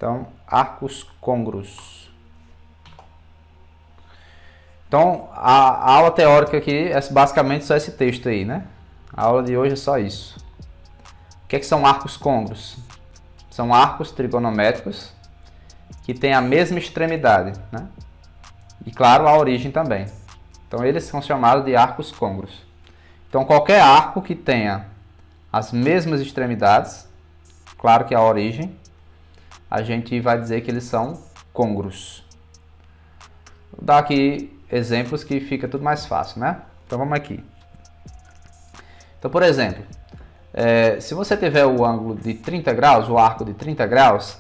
Então, arcos côngruos. Então, a aula teórica aqui é basicamente só esse texto aí, né? A aula de hoje é só isso. O que são arcos côngruos? São arcos trigonométricos que têm a mesma extremidade, né? E, claro, a origem também. Então, eles são chamados de arcos côngruos. Então, qualquer arco que tenha as mesmas extremidades, claro que a origem, a gente vai dizer que eles são côngruos. Vou dar aqui exemplos que fica tudo mais fácil, né? Então, vamos aqui. Então, por exemplo, se você tiver o ângulo de 30 graus, o arco de 30 graus,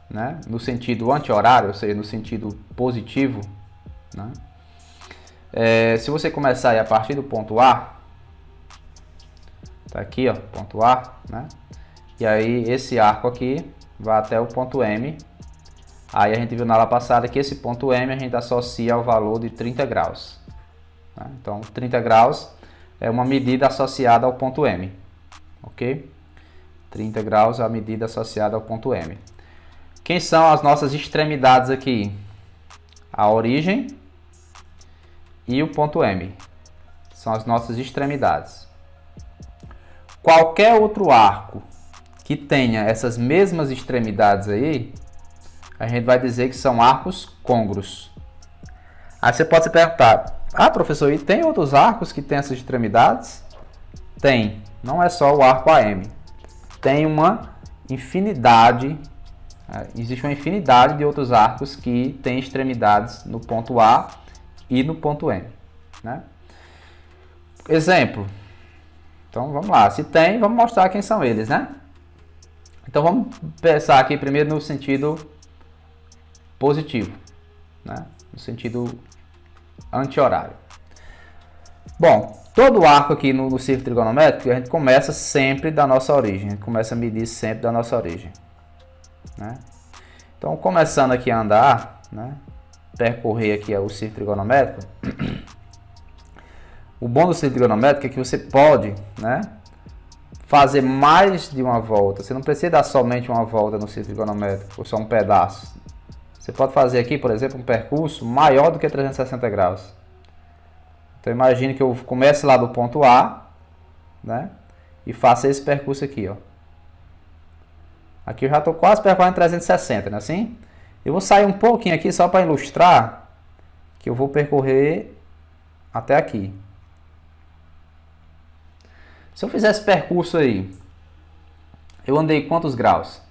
né, no sentido anti-horário, ou seja, no sentido positivo, né, se você começar aí a partir do ponto A, tá aqui, ó, ponto A, né, e aí esse arco aqui vai até o ponto M, aí a gente viu na aula passada que esse ponto M a gente associa ao valor de 30 graus. Né? Então, 30 graus é uma medida associada ao ponto M. Ok? 30 graus é a medida associada ao ponto M. Quem são as nossas extremidades aqui? A origem e o ponto M. São as nossas extremidades. Qualquer outro arco que tenha essas mesmas extremidades aí, a gente vai dizer que são arcos côngruos. Aí você pode se perguntar, professor, e tem outros arcos que têm essas extremidades? Tem. Não é só o arco AM. Tem uma infinidade, existe uma infinidade de outros arcos que têm extremidades no ponto A e no ponto M. Né? Exemplo. Então vamos lá. Se tem, vamos mostrar quem são eles, né? Então vamos pensar aqui primeiro no sentido positivo, né? No sentido anti-horário. Bom, todo arco aqui no círculo trigonométrico, a gente começa sempre da nossa origem. A gente começa a medir sempre da nossa origem. Né? Então, começando aqui a andar, né? Percorrer aqui o círculo trigonométrico. O bom do círculo trigonométrico é que você pode, né, fazer mais de uma volta. Você não precisa dar somente uma volta no círculo trigonométrico, ou só um pedaço. Você pode fazer aqui, por exemplo, um percurso maior do que 360 graus. Então imagine que eu comece lá do ponto A, né, e faça esse percurso aqui, ó. Aqui eu já estou quase percorrendo 360, não é assim? Eu vou sair um pouquinho aqui só para ilustrar que eu vou percorrer até aqui. Se eu fizer esse percurso aí, eu andei quantos graus?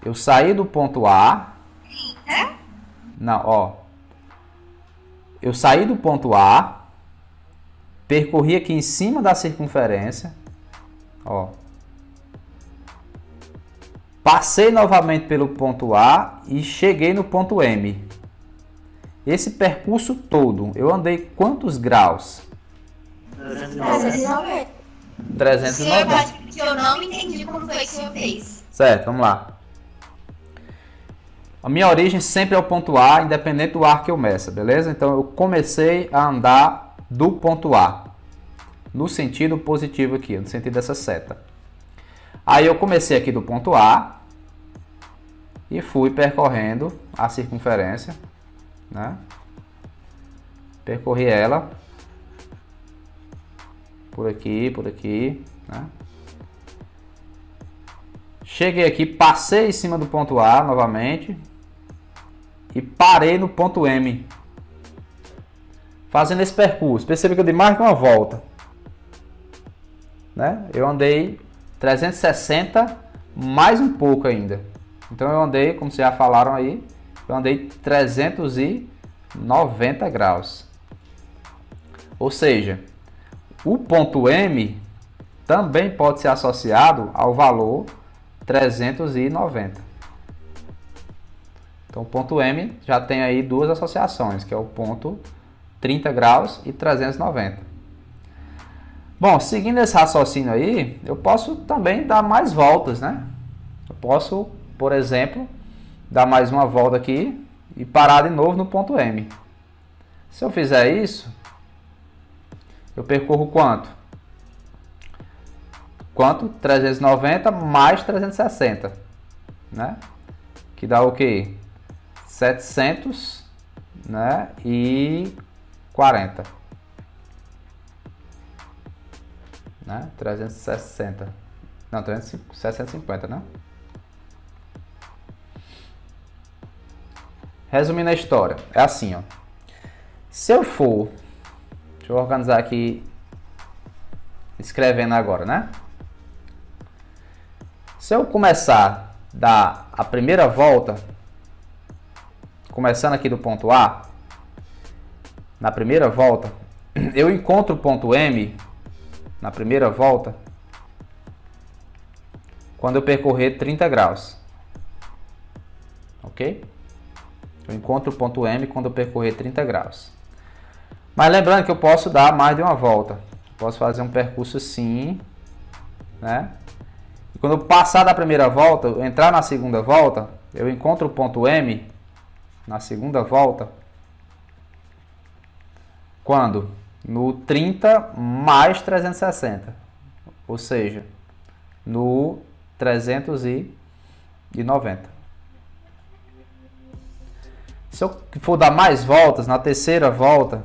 Eu saí do ponto A. Não, ó. Eu saí do ponto A, percorri aqui em cima da circunferência, ó. Passei novamente pelo ponto A e cheguei no ponto M. Esse percurso todo, eu andei quantos graus? 390. 390. Que eu não entendi como foi que o senhor fez. Certo, vamos lá. A minha origem sempre é o ponto A, independente do arco que eu meça, beleza? Então eu comecei a andar do ponto A, no sentido positivo aqui, no sentido dessa seta. Aí eu comecei aqui do ponto A e fui percorrendo a circunferência, né? Percorri ela por aqui, né? Cheguei aqui, passei em cima do ponto A novamente e parei no ponto M. Fazendo esse percurso. Perceba que eu dei mais que uma volta. Né? Eu andei 360 mais um pouco ainda. Então eu andei, como vocês já falaram aí, eu andei 390 graus. Ou seja, o ponto M também pode ser associado ao valor 390. Então o ponto M já tem aí duas associações, que é o ponto 30 graus e 390. Bom, seguindo esse raciocínio aí, eu posso também dar mais voltas, né? Eu posso, por exemplo, dar mais uma volta aqui e parar de novo no ponto M. Se eu fizer isso, eu percorro quanto? Quanto? 390 mais 360. né? Que dá o quê? 700, né? E 40. Né? 360. Não, 750, né? Resumindo a história, é assim, ó. Se eu for... Deixa eu organizar aqui, escrevendo agora, né? Se eu começar dar a primeira volta, começando aqui do ponto A, na primeira volta, eu encontro o ponto M na primeira volta quando eu percorrer 30 graus. Ok? Eu encontro o ponto M quando eu percorrer 30 graus. Mas lembrando que eu posso dar mais de uma volta. Posso fazer um percurso assim, né? E quando eu passar da primeira volta, eu entrar na segunda volta, eu encontro o ponto M na segunda volta. Quando? No 30 mais 360. Ou seja, no 390. Se eu for dar mais voltas, na terceira volta,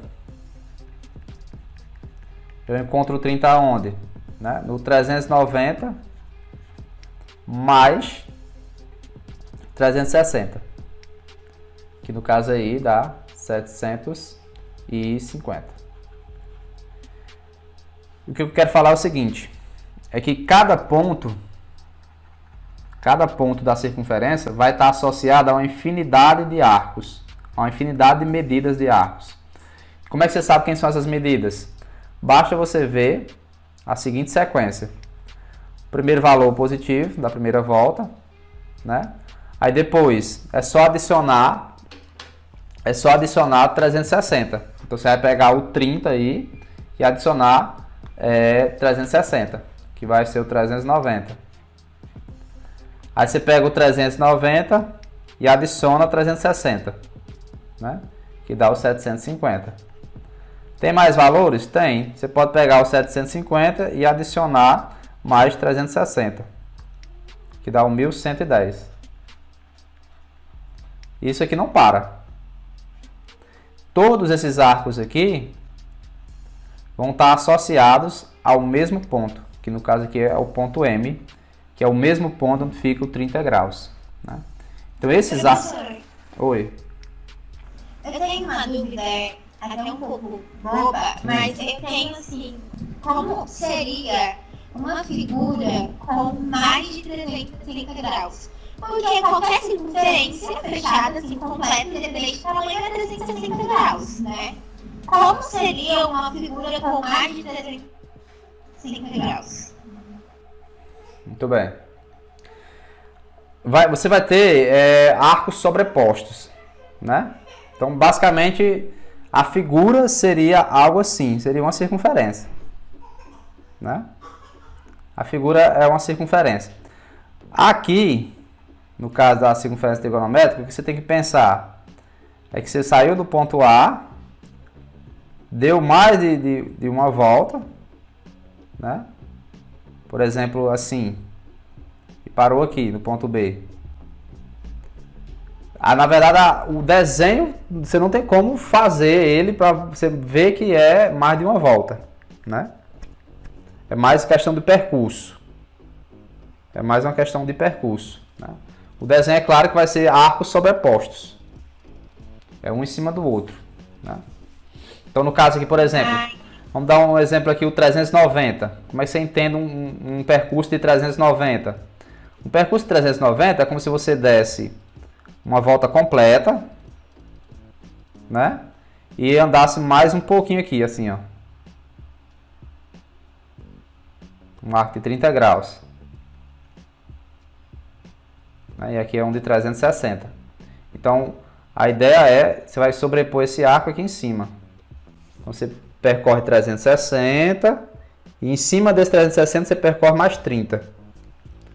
eu encontro o 30 onde? Né? No 390 mais 360. Que no caso aí dá 750. O que eu quero falar é o seguinte. É que cada ponto da circunferência vai estar associado a uma infinidade de arcos. A uma infinidade de medidas de arcos. Como é que você sabe quem são essas medidas? Basta você ver a seguinte sequência. Primeiro valor positivo da primeira volta, né? Aí depois é só adicionar 360. Então você vai pegar o 30 aí e adicionar 360, que vai ser o 390. Aí você pega o 390 e adiciona 360, né? Que dá o 750. Tem mais valores? Tem. Você pode pegar o 750 e adicionar mais 360, que dá o 1110. Isso aqui não para. Todos esses arcos aqui vão estar associados ao mesmo ponto, que no caso aqui é o ponto M, que é o mesmo ponto onde fica o 30 graus. Né? Então esses arcos... Oi. Eu tenho uma dúvida, até um pouco boba, mas eu tenho assim, como seria uma figura com mais de 360 graus? Porque qualquer circunferência fechada, assim, completa, independente do tamanho, é 360 graus, né? Como seria uma figura com mais de 360 graus? Muito bem. Você vai ter arcos sobrepostos, né? Então, basicamente, a figura seria algo assim, seria uma circunferência, né? A figura é uma circunferência. Aqui, no caso da circunferência trigonométrica, o que você tem que pensar é que você saiu do ponto A, deu mais de uma volta, né? Por exemplo, assim, e parou aqui no ponto B. Na verdade, o desenho, você não tem como fazer ele para você ver que é mais de uma volta, né? É mais questão de percurso. É mais uma questão de percurso, né? O desenho é claro que vai ser arcos sobrepostos. É um em cima do outro, né? Então, no caso aqui, por exemplo, vamos dar um exemplo aqui, o 390. Como é que você entende um percurso de 390? Um percurso de 390 é como se você desse uma volta completa, né? E andasse mais um pouquinho aqui, assim, ó. Um arco de 30 graus. E aqui é um de 360. Então, a ideia é, você vai sobrepor esse arco aqui em cima. Então, você percorre 360 e em cima desse 360 você percorre mais 30.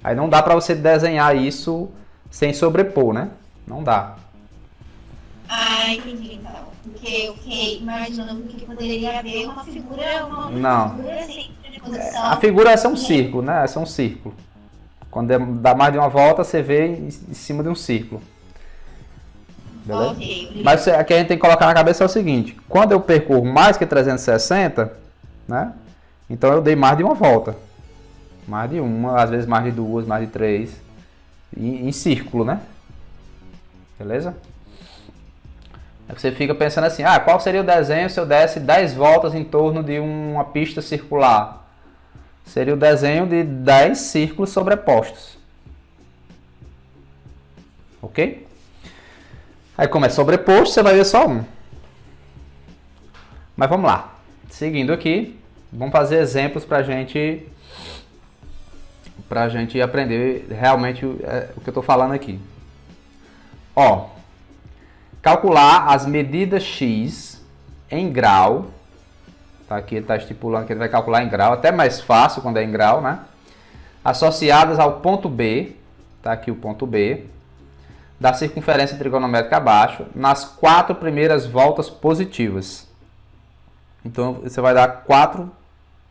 Aí não dá para você desenhar isso sem sobrepor, né? Não dá. Ah, entendi então. Porque eu fiquei imaginando que poderia haver uma figura, não. Figura assim, de posição. A figura é um círculo, né? É um círculo. Quando dá mais de uma volta, você vê em cima de um círculo. Beleza? Ok. Mas aqui a gente tem que colocar na cabeça é o seguinte: quando eu percorro mais que 360, né? Então eu dei mais de uma volta. Mais de uma, às vezes mais de duas, mais de três. Em círculo, né? Beleza? Aí você fica pensando assim, qual seria o desenho se eu desse 10 voltas em torno de uma pista circular? Seria o desenho de 10 círculos sobrepostos. Ok? Aí como é sobreposto, você vai ver só um. Mas vamos lá. Seguindo aqui, vamos fazer exemplos para a gente aprender realmente o que eu estou falando aqui. Ó, calcular as medidas x em grau. Tá, aqui ele está estipulando que ele vai calcular em grau, até mais fácil quando é em grau, né? Associadas ao ponto B, tá aqui o ponto B, da circunferência trigonométrica abaixo, nas 4 primeiras voltas positivas. Então você vai dar 4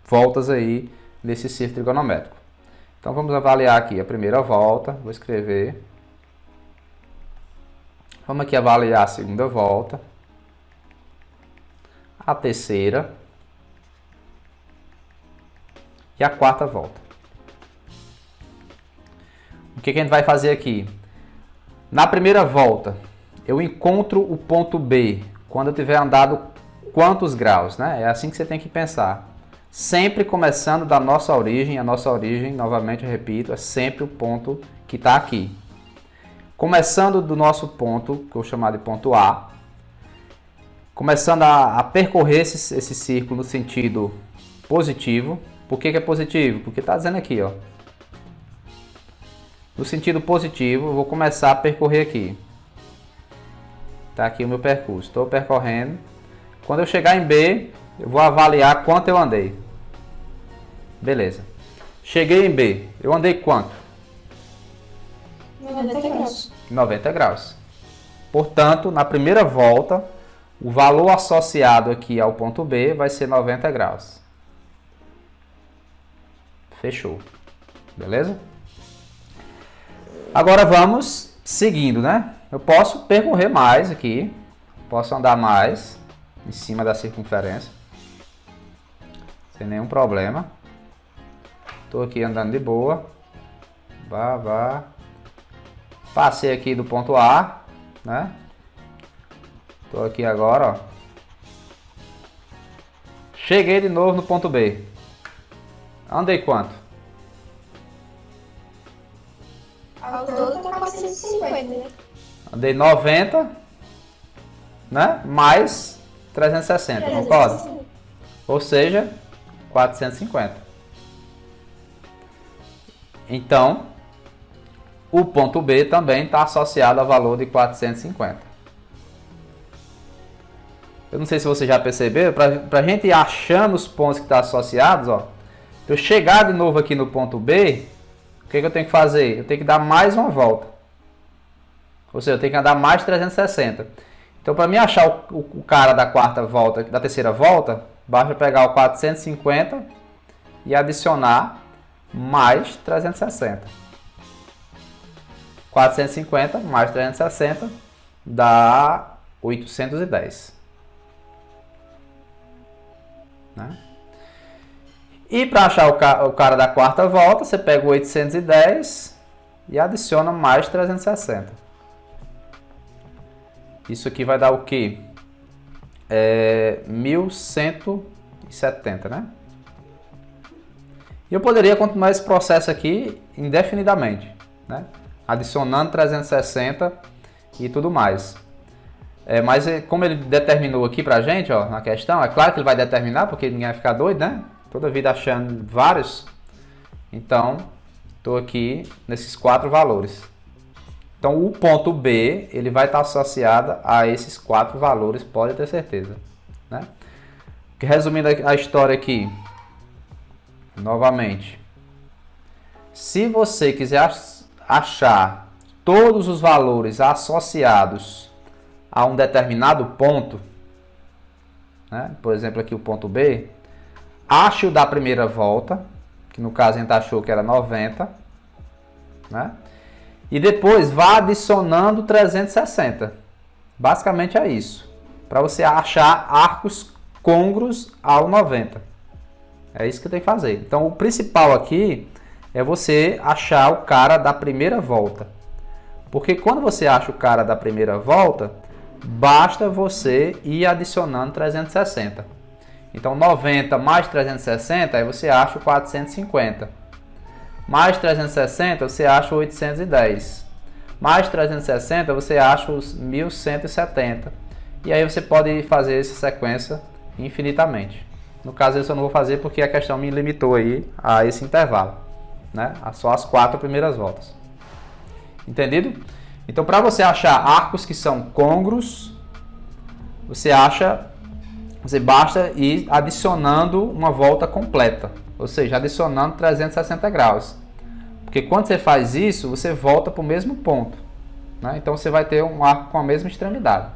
voltas aí nesse círculo trigonométrico. Então vamos avaliar aqui a primeira volta, vou escrever. Vamos aqui avaliar a segunda volta, a terceira e a quarta volta. O que a gente vai fazer aqui? Na primeira volta, eu encontro o ponto B quando eu tiver andado quantos graus, né? É assim que você tem que pensar. Sempre começando da nossa origem, a nossa origem, novamente eu repito, é sempre o ponto que está aqui. Começando do nosso ponto, que eu vou chamar de ponto A, começando a percorrer esse círculo no sentido positivo. Por que é positivo? Porque está dizendo aqui, ó. No sentido positivo, eu vou começar a percorrer aqui. Está aqui o meu percurso. Estou percorrendo. Quando eu chegar em B, eu vou avaliar quanto eu andei. Beleza. Cheguei em B. Eu andei quanto? 90 graus. 90 graus. Portanto, na primeira volta, o valor associado aqui ao ponto B vai ser 90 graus. Fechou. Beleza? Agora vamos seguindo, né? Eu posso percorrer mais aqui. Posso andar mais em cima da circunferência. Sem nenhum problema. Estou aqui andando de boa. Vá. Passei aqui do ponto A, né? Estou aqui agora, ó. Cheguei de novo no ponto B. Andei quanto? Ao todo tá 450, né? Andei 90, né? Mais 360, concorda? Ou seja, 450. Então, o ponto B também está associado ao valor de 450. Eu não sei se você já percebeu, para a gente ir achando os pontos que estão associados, ó, para eu chegar de novo aqui no ponto B, o que eu tenho que fazer? Eu tenho que dar mais uma volta. Ou seja, eu tenho que andar mais 360. Então, para mim achar o cara da quarta volta, da terceira volta, basta pegar o 450 e adicionar mais 360. 450 mais 360 dá 810. Né? E para achar o cara da quarta volta, você pega o 810 e adiciona mais 360. Isso aqui vai dar o quê? 1170, né? E eu poderia continuar esse processo aqui indefinidamente, né? Adicionando 360 e tudo mais. Mas como ele determinou aqui pra gente, ó, na questão, é claro que ele vai determinar, porque ninguém vai ficar doido, né? Toda vida achando vários. Então, estou aqui nesses 4 valores. Então, o ponto B, ele vai estar associado a esses 4 valores, pode ter certeza, né? Resumindo a história aqui, novamente. Se você quiser achar todos os valores associados a um determinado ponto, né? Por exemplo, aqui o ponto B, ache o da primeira volta, que no caso a gente achou que era 90, né? E depois vá adicionando 360. Basicamente é isso. Para você achar arcos côngruos ao 90. É isso que tem que fazer. Então o principal aqui é você achar o cara da primeira volta. Porque quando você acha o cara da primeira volta, basta você ir adicionando 360. Então 90 mais 360, aí você acha o 450. Mais 360, você acha o 810. Mais 360, você acha os 1170. E aí você pode fazer essa sequência infinitamente. No caso, eu só não vou fazer porque a questão me limitou aí a esse intervalo, né? Só as 4 primeiras voltas. Entendido? Então, para você achar arcos que são côngruos, você basta ir adicionando uma volta completa, ou seja, adicionando 360 graus. Porque quando você faz isso, você volta para o mesmo ponto, né? Então você vai ter um arco com a mesma extremidade.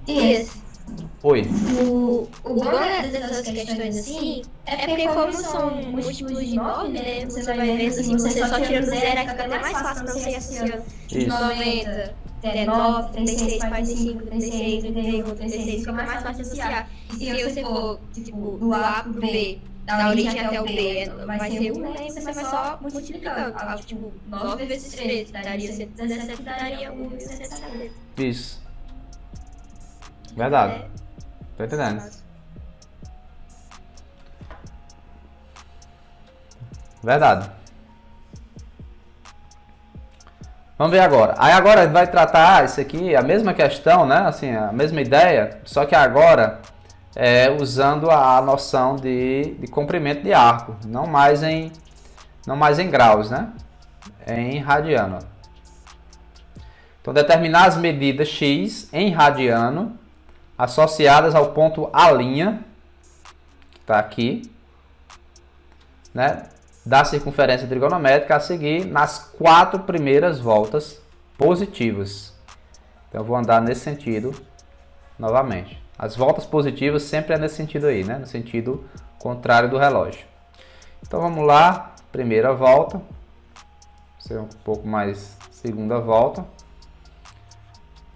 Isso. Oi. O bom dessas questões assim é porque como são múltiplos de 9, né? Você vai ver assim, você só tirando zero, fica até mais fácil pra você ir associando. Isso. 90, 39, 36, 45, 36, 31, 36, fica mais fácil de associar. E se você for, tipo, do A pro B, da origem até o B, vai ser 1, né? E você vai só multiplicando. Tipo, 9 vezes 13 daria 117, daria 1.170. Isso. Verdade. Tô entendendo. Verdade. Vamos ver agora. Aí agora a gente vai tratar isso aqui, a mesma questão, né? Assim, a mesma ideia, só que agora usando a noção de comprimento de arco, não mais em graus, né? Em radiano. Então determinar as medidas x em radiano associadas ao ponto A', que está aqui, né, da circunferência trigonométrica a seguir nas 4 primeiras voltas positivas. Então eu vou andar nesse sentido novamente. As voltas positivas sempre é nesse sentido aí, né, no sentido contrário do relógio. Então vamos lá, primeira volta, vou ser um pouco mais segunda volta,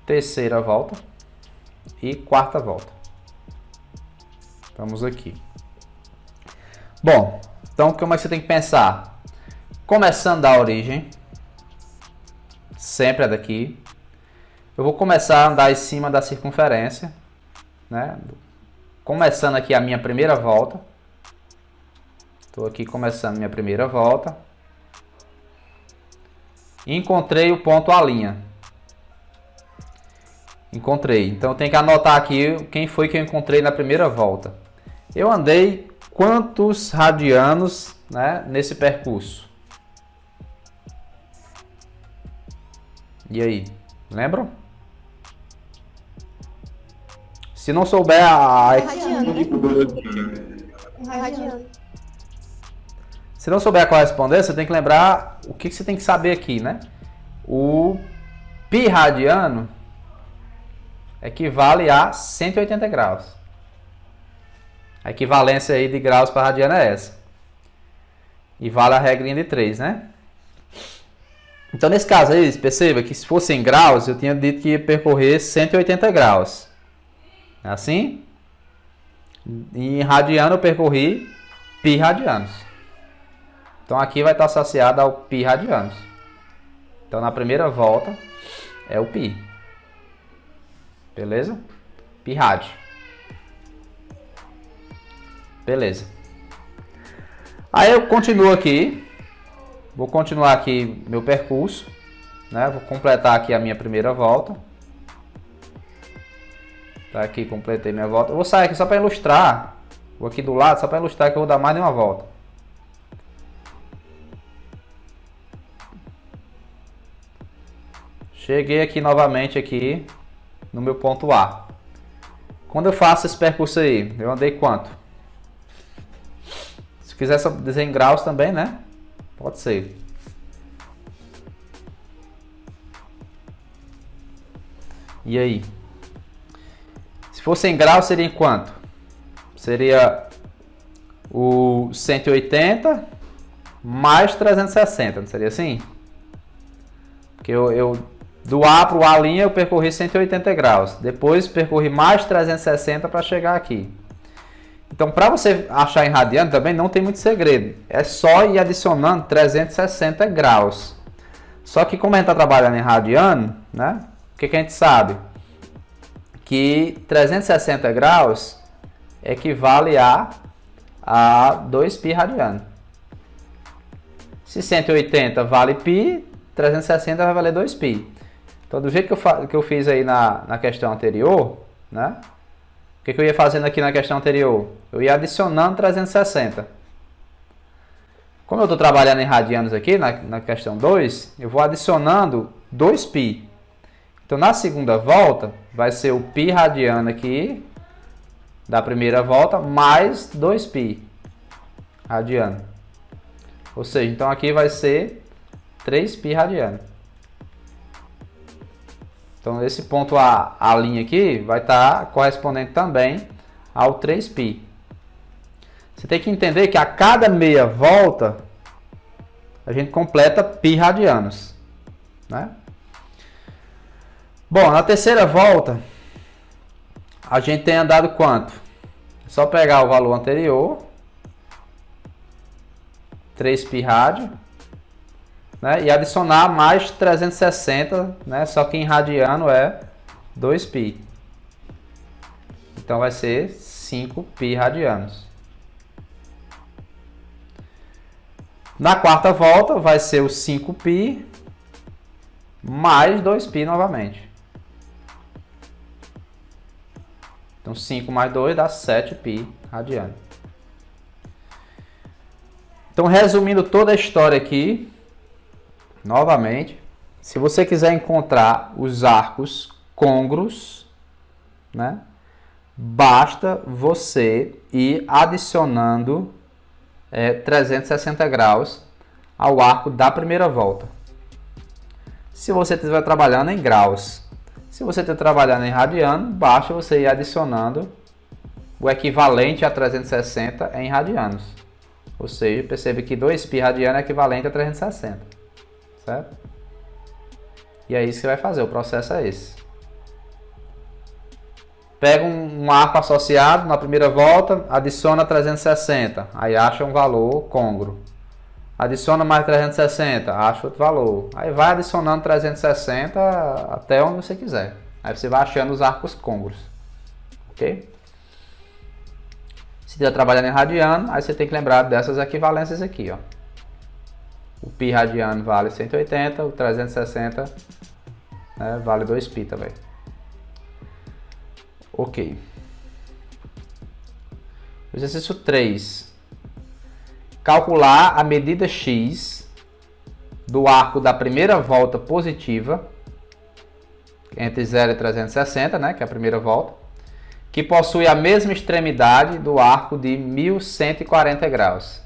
terceira volta e quarta volta. Vamos aqui. Bom, então como é que você tem que pensar? Começando da origem, sempre é daqui. Eu vou começar a andar em cima da circunferência, né? Começando aqui a minha primeira volta. Estou aqui começando minha primeira volta. Encontrei o ponto A'. Encontrei. Então eu tenho que anotar aqui quem foi que eu encontrei na primeira volta. Eu andei quantos radianos, né, nesse percurso? E aí? Lembram? Se não souber Se não souber a correspondência, você tem que lembrar o que você tem que saber aqui, né? O π radiano equivale a 180 graus. A equivalência aí de graus para radiano é essa. E vale a regrinha de 3, né? Então, nesse caso aí, perceba que se fosse em graus, eu tinha dito que ia percorrer 180 graus. É assim? E em radiano eu percorri π radianos. Então, aqui vai estar associado ao π radianos. Então, na primeira volta, é o π. Beleza? Π rádio. Beleza. Aí eu continuo aqui. Vou continuar aqui meu percurso, né? Vou completar aqui a minha primeira volta. Tá aqui, completei minha volta. Eu vou sair aqui só para ilustrar. Vou aqui do lado só para ilustrar que eu vou dar mais de uma volta. Cheguei aqui novamente aqui no meu ponto A. Quando eu faço esse percurso aí, eu andei quanto? Se quiser dizer em graus também, né? Pode ser. E aí? Se fosse em graus, seria em quanto? Seria o 180 mais 360, não seria assim? Porque do A para o A' eu percorri 180 graus. Depois percorri mais 360 para chegar aqui. Então, para você achar em radiano também não tem muito segredo. É só ir adicionando 360 graus. Só que como a gente está trabalhando em radiano, né? O que a gente sabe? Que 360 graus equivale a 2π radiano. Se 180 vale π, 360 vai valer 2π. Então, do jeito que eu fiz aí na questão anterior, né? O que eu ia fazendo aqui na questão anterior? Eu ia adicionando 360. Como eu estou trabalhando em radianos aqui, na questão 2, eu vou adicionando 2π. Então, na segunda volta, vai ser o π radiano aqui, da primeira volta, mais 2π radiano. Ou seja, então aqui vai ser 3π radiano. Então, esse ponto A linha aqui vai estar correspondente também ao 3π. Você tem que entender que a cada meia volta, a gente completa π radianos, né? Bom, na terceira volta, a gente tem andado quanto? É só pegar o valor anterior, 3π rádio, né, e adicionar mais 360, né, só que em radiano é 2π. Então vai ser 5π radianos. Na quarta volta vai ser o 5π mais 2π novamente. Então 5 mais 2 dá 7π radiano. Então, resumindo toda a história aqui, novamente, se você quiser encontrar os arcos côngruos, né, basta você ir adicionando 360 graus ao arco da primeira volta. Se você estiver trabalhando em graus, se você estiver trabalhando em radiano, basta você ir adicionando o equivalente a 360 em radianos. Ou seja, percebe que 2π radiano é equivalente a 360, certo? E é isso que você vai fazer, o processo é esse. Pega um arco associado na primeira volta, adiciona 360, aí acha um valor côngruo. Adiciona mais 360, acha outro valor. Aí vai adicionando 360 até onde você quiser. Aí você vai achando os arcos côngruos, ok? Se estiver trabalhando em radiano, aí você tem que lembrar dessas equivalências aqui, ó. O π radiano vale 180, o 360, né, vale 2π também. Ok. Exercício 3. Calcular a medida x do arco da primeira volta positiva, entre 0 e 360, né, que é a primeira volta, que possui a mesma extremidade do arco de 1140 graus.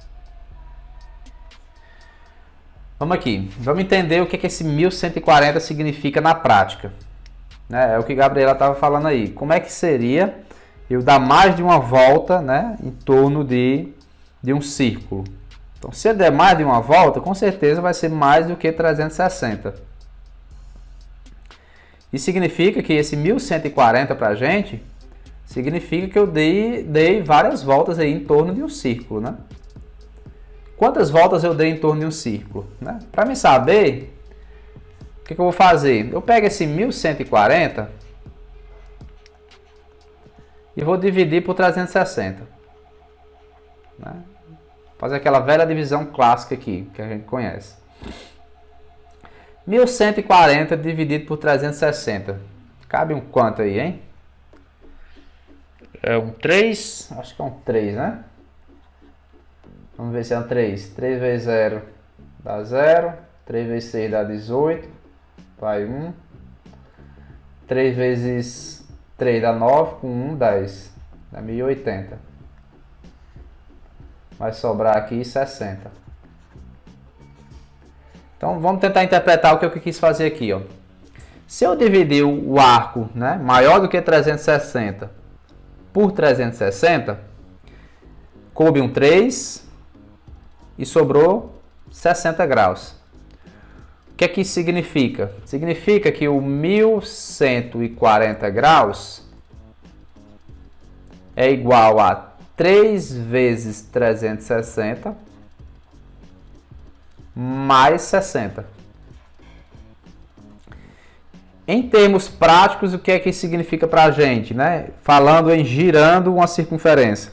Vamos aqui, vamos entender o que esse 1140 significa na prática. Né? É o que a Gabriela estava falando aí. Como é que seria eu dar mais de uma volta, né, em torno de um círculo? Então, se eu der mais de uma volta, com certeza vai ser mais do que 360. Isso significa que esse 1140 para a gente, significa que eu dei várias voltas aí em torno de um círculo, né? Quantas voltas eu dei em torno de um círculo, né? Para me saber, o que eu vou fazer? Eu pego esse 1140 e vou dividir por 360. Né? Fazer aquela velha divisão clássica aqui, que a gente conhece. 1140 dividido por 360. Cabe um quanto aí, hein? É um 3? Acho que é um 3, né? Vamos ver se é um 3. 3 vezes 0 dá 0. 3 vezes 6 dá 18. Vai 1. 3 vezes 3 dá 9. Com 1, 10. Dá 1080. Vai sobrar aqui 60. Então, vamos tentar interpretar o que eu quis fazer aqui, ó. Se eu dividir o arco, né, maior do que 360 por 360, coube um 3 e sobrou 60 graus. O que é que isso significa? Significa que o 1140 graus é igual a 3 vezes 360 mais 60. Em termos práticos, o que é que isso significa para a gente, né? Falando em girando uma circunferência,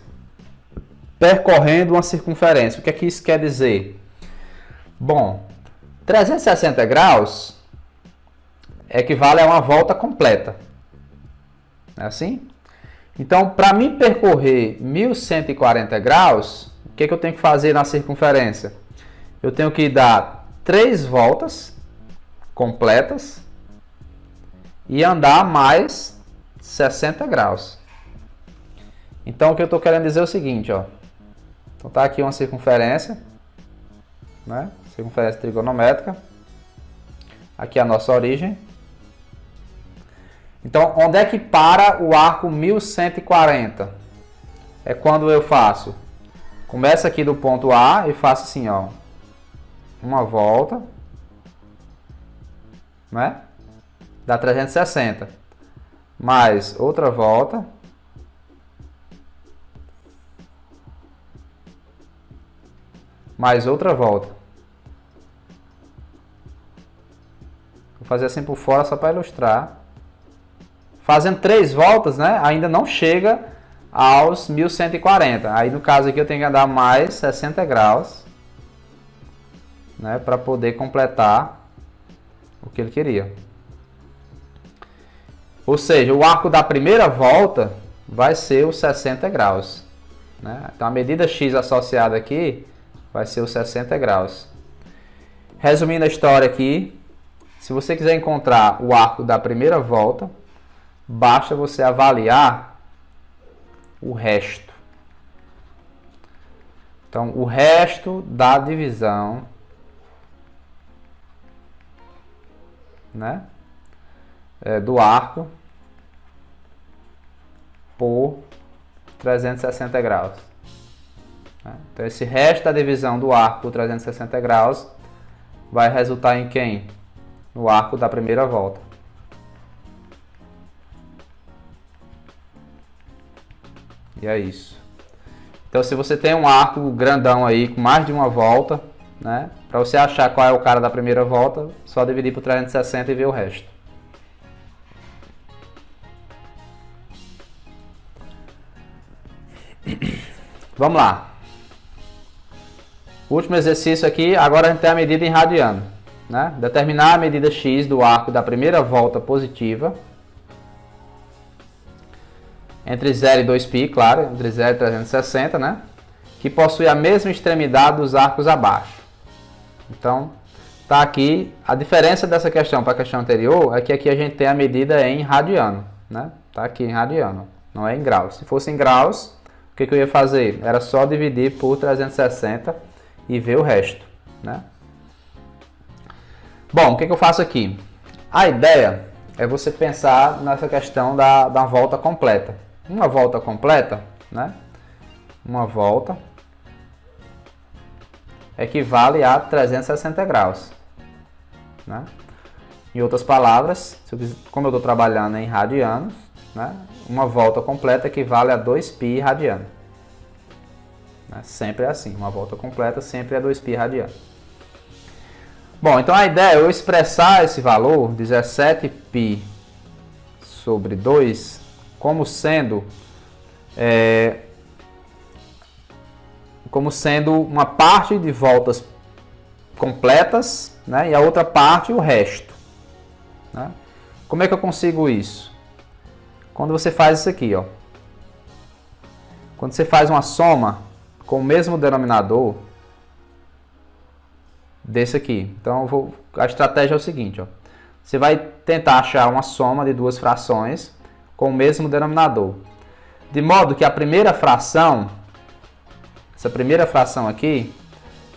percorrendo uma circunferência, o que é que isso quer dizer? Bom, 360 graus equivale a uma volta completa. Não é assim? Então, para mim percorrer 1140 graus, o que é que eu tenho que fazer na circunferência? Eu tenho que dar 3 voltas completas e andar mais 60 graus. Então, o que eu estou querendo dizer é o seguinte, ó. Então, tá aqui uma circunferência, né? Circunferência trigonométrica. Aqui é a nossa origem. Então, onde é que para o arco 1140? É quando eu faço. Começa aqui do ponto A e faço assim, ó. Uma volta, né? Dá 360. Mais outra volta. Mais outra volta. Vou fazer assim por fora só para ilustrar. Fazendo 3 voltas, né? Ainda não chega aos 1140. Aí no caso aqui eu tenho que andar mais 60 graus, né? Para poder completar o que ele queria. Ou seja, o arco da primeira volta vai ser os 60 graus. Né? Então a medida x associada aqui vai ser os 60 graus. Resumindo a história aqui, se você quiser encontrar o arco da primeira volta, basta você avaliar o resto. Então, o resto da divisão, né, do arco por 360 graus. Então, esse resto da divisão do arco por 360 graus vai resultar em quem? No arco da primeira volta. E é isso. Então, se você tem um arco grandão aí com mais de uma volta, né, para você achar qual é o cara da primeira volta, só dividir por 360 e ver o resto. Vamos lá. Último exercício aqui, agora a gente tem a medida em radiano. Né? Determinar a medida x do arco da primeira volta positiva entre 0 e 2π, claro, entre 0 e 360, né? Que possui a mesma extremidade dos arcos abaixo. Então, tá aqui, a diferença dessa questão para a questão anterior é que aqui a gente tem a medida em radiano, né? Tá aqui em radiano, não é em graus. Se fosse em graus, o que eu ia fazer? Era só dividir por 360 e ver o resto, né? Bom, o que eu faço aqui? A ideia é você pensar nessa questão da volta completa. Uma volta completa, né? Uma volta equivale a 360 graus. Né? Em outras palavras, como eu estou trabalhando em radianos, né? Uma volta completa equivale a 2π radiano. Né? Sempre é assim, uma volta completa sempre é 2π radiano. Bom, então a ideia é eu expressar esse valor, 17π sobre 2, como sendo uma parte de voltas completas, né, e a outra parte o resto. Né? Como é que eu consigo isso? Quando você faz isso aqui, ó. Quando você faz uma soma com o mesmo denominador desse aqui. Então a estratégia é o seguinte, ó. Você vai tentar achar uma soma de duas frações com o mesmo denominador. De modo que a primeira fração, essa primeira fração aqui,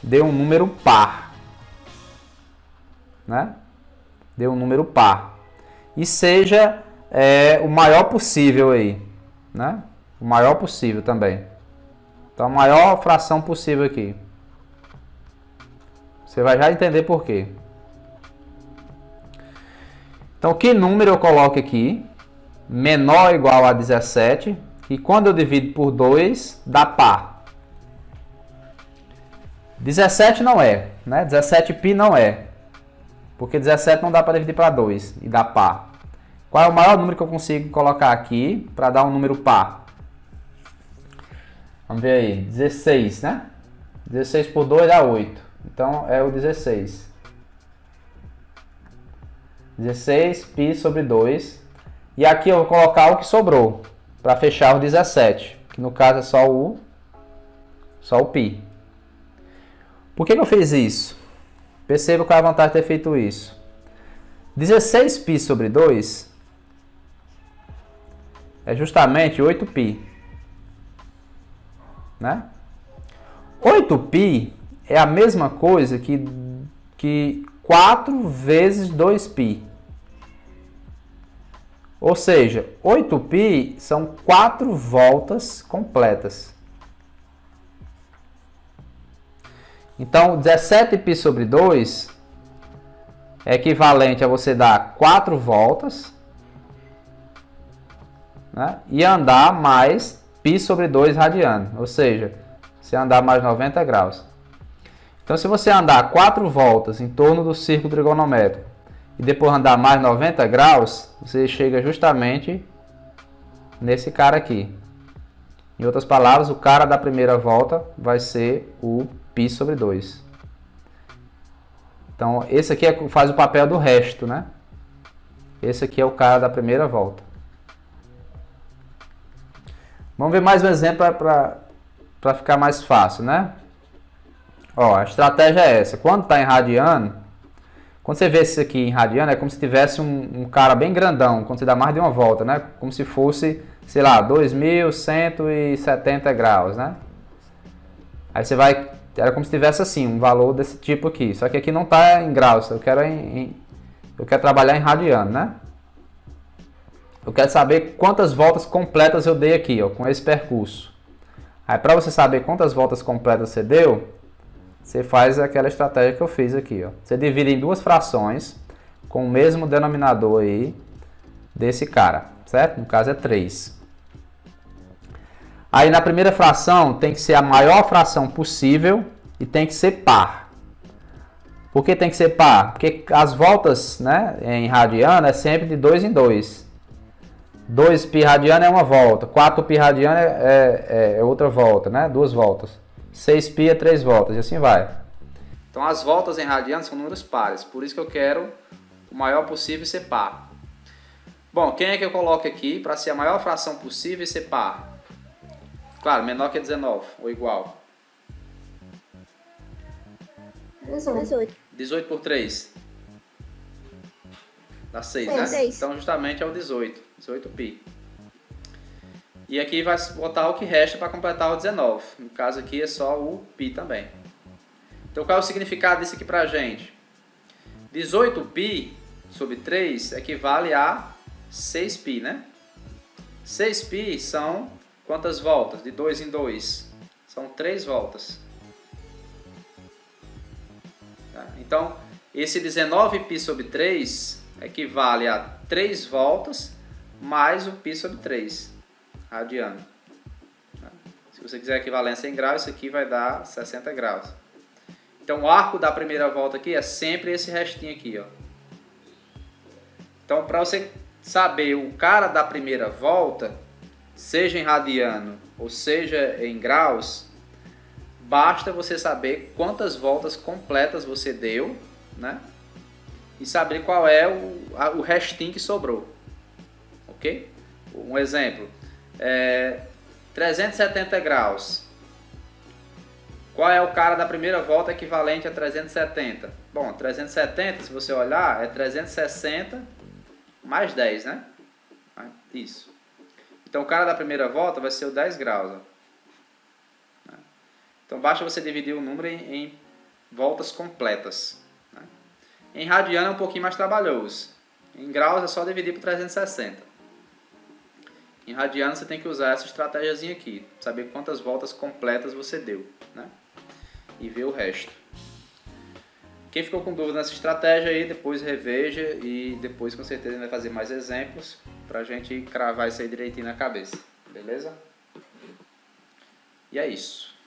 dê um número par. Né? Dê um número par. E seja o maior possível aí. Né? O maior possível também. Então, a maior fração possível aqui. Você vai já entender por quê. Então, que número eu coloco aqui? Menor ou igual a 17. E quando eu divido por 2, dá par. 17 não é, né? 17π não é. Porque 17 não dá para dividir para 2 e dá par. Qual é o maior número que eu consigo colocar aqui para dar um número par? Vamos ver aí. 16, né? 16 por 2 dá 8. Então é o 16. 16π sobre 2. E aqui eu vou colocar o que sobrou para fechar o 17. Que no caso é só o π. Por que eu fiz isso? Perceba qual é a vantagem de ter feito isso. 16π sobre 2 é justamente 8π. Né? 8π é a mesma coisa que 4 vezes 2π. Ou seja, 8π são 4 voltas completas. Então, 17π sobre 2 é equivalente a você dar 4 voltas, né? E andar mais π sobre 2 radiano. Ou seja, você andar mais 90 graus. Então, se você andar 4 voltas em torno do círculo trigonométrico e depois andar mais 90 graus, você chega justamente nesse cara aqui. Em outras palavras, o cara da primeira volta vai ser o π sobre 2. Então, esse aqui faz o papel do resto, né? Esse aqui é o cara da primeira volta. Vamos ver mais um exemplo para ficar mais fácil, né? Ó, a estratégia é essa. Quando está em radiano, quando você vê isso aqui em radiano, é como se tivesse um cara bem grandão, quando você dá mais de uma volta, né? Como se fosse, sei lá, 2170 graus, né? Aí você vai, era como se tivesse assim, um valor desse tipo aqui. Só que aqui não está em graus, eu quero trabalhar em radiano, né? Eu quero saber quantas voltas completas eu dei aqui, ó, com esse percurso. Aí para você saber quantas voltas completas você deu, você faz aquela estratégia que eu fiz aqui, ó. Você divide em duas frações com o mesmo denominador aí desse cara, certo? No caso é 3. Aí na primeira fração tem que ser a maior fração possível e tem que ser par. Por que tem que ser par? Porque as voltas, né, em radiano é sempre de 2 em 2. 2π radiano é uma volta, 4π radiano é outra volta, né? 2 voltas. 6π é 3 voltas e assim vai. Então as voltas em radiano são números pares, por isso que eu quero o maior possível ser par. Bom, quem é que eu coloco aqui para ser a maior fração possível e ser par? Claro, menor que 19 ou igual. 18 por 3. Dá 6, né? 6. Então justamente é o 18. 18π. E aqui vai botar o que resta para completar o 19. No caso aqui é só o π também. Então qual é o significado disso aqui para a gente? 18π sobre 3 equivale a 6π, né? 6π são quantas voltas? De 2 em 2. São 3 voltas. Tá? Então, esse 19π sobre 3 equivale a 3 voltas mais o π sobre 3 radiano. Tá? Se você quiser equivalência em graus, isso aqui vai dar 60 graus. Então, o arco da primeira volta aqui é sempre esse restinho aqui, ó. Então, para você saber o cara da primeira volta, seja em radiano ou seja em graus, basta você saber quantas voltas completas você deu, né? E saber qual é o restinho que sobrou. Ok? Um exemplo. 370 graus. Qual é o cara da primeira volta equivalente a 370? Bom, 370, se você olhar, é 360 mais 10, né? Isso. Então, o cara da primeira volta vai ser o 10 graus. Ó. Então, basta você dividir o número em voltas completas. Né? Em radiano é um pouquinho mais trabalhoso. Em graus é só dividir por 360. Em radiano você tem que usar essa estratégiazinha aqui. Saber quantas voltas completas você deu. Né? E ver o resto. Quem ficou com dúvida nessa estratégia aí, depois reveja e depois com certeza vai fazer mais exemplos pra gente cravar isso aí direitinho na cabeça, beleza? E é isso.